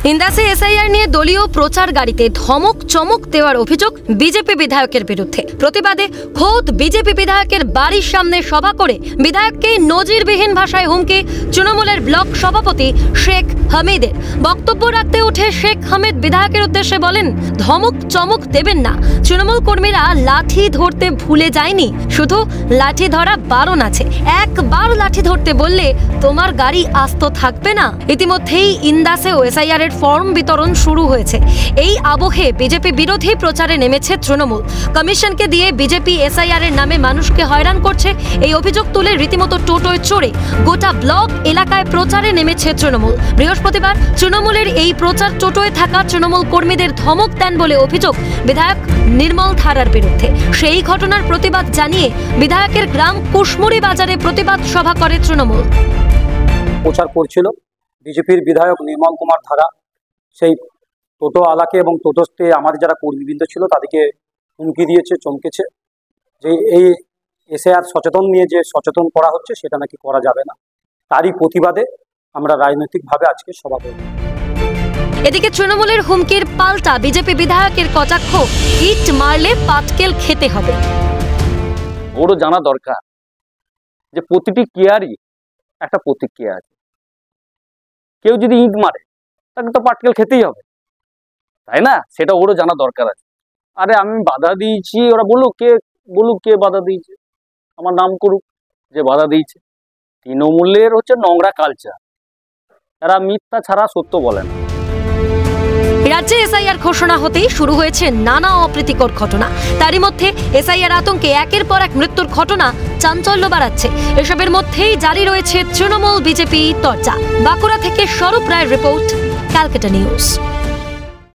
ইন্দাসে SIR নিয়ে দলীয় প্রচার গাড়িতে ধমক চমক দেওয়ার অভিযোগ বিজেপি বিধায়কের বিরুদ্ধে। প্রতিবাদে খোদ বিজেপি বিধায়কের বাড়ির সামনে সভা করে বিধায়ককে নজিরবিহীন ভাষায় হুমকি তৃণমূলের ব্লক সভাপতি শেখ হামিদের। বক্তব্য রাখতে উঠে শেখ হামিদ বিধায়কের উদ্দেশ্যে বলেন, ধমক চমক দেবেন না। তৃণমূল কর্মীরা লাঠি ধরতে ভুলে যায়নি, শুধু লাঠি ধরা বারণ আছে। একবার লাঠি ধরতে বললে তোমার গাড়ি আস্ত থাকবে না। ইতিমধ্যেই ইন্দাসে ও এসআইআর ফর্ম বিতরণ শুরু হয়েছে। এই আবহে বিজেপি বিরোধী প্রচারে নেমেছে তৃণমূল। কমিশনকে দিয়ে বিজেপি এসআইআর এর নামে মানুষকে হয়রান করছে, এই অভিযোগ তুলে রীতিমতো টোটোয় চড়ে গোটা ব্লক এলাকায় প্রচারে নেমেছে তৃণমূল। বৃহস্পতিবার তৃণমূলের এই প্রচার টোটোয় থাকা তৃণমূল কর্মীদের ধমক দেন বলে অভিযোগ বিধায়ক নির্মল ধারার বিরুদ্ধে। সেই ঘটনার প্রতিবাদ জানিয়ে বিধায়কের গ্রাম কুশমুড়ি বাজারে প্রতিবাদ সভা করে তৃণমূল। প্রচার করছিল বিজেপির বিধায়ক নির্মল কুমার ধারা। সেই টোটো আলাকে এবং টোটোতে আমাদের যারা কর্মীবৃন্দ ছিল তাদেরকে হুমকি দিয়েছে, চমকেছে যে এই এসআইআর সচেতন নিয়ে যে সচেতন করা হচ্ছে সেটা নাকি করা যাবে না। তারই প্রতিবাদে আমরা রাজনৈতিকভাবে আজকে সভা করব। এদিকে তৃণমূলের হুমকির পাল্টা বিজেপি বিধায়কের কটাক্ষ, ইট মারলে পাটকেল খেতে হবে। ওরও জানা দরকার যে প্রতিটি কেয়ারই একটা প্রতিক্রিয়া আছে। কেউ যদি ইট মারে তাকে তো পাটকেল খেতেই হবে, তাই না? সেটা ওরও জানা দরকার আছে। আরে আমি বাধা দিয়েছি, ওরা বলুক কে বাধা দিয়েছে, আমার নাম করুক যে বাধা দিয়েছে। তৃণমূলের হচ্ছে নোংরা কালচার, এরা মিথ্যা ছাড়া সত্য বলে না। রাজ্যে এসআইআর ঘোষণা হতেই শুরু হয়েছে নানা অপ্রীতিকর ঘটনা। তারই মধ্যে এসআইআর আতঙ্কে একের পর এক মৃত্যুর ঘটনা চাঞ্চল্য বাড়াচ্ছে। এসবের মধ্যেই জারি রয়েছে তৃণমূল বিজেপি চর্চা। বাঁকুড়া থেকে স্বরূপ রায়ের রিপোর্ট, ক্যালকাটা নিউজ।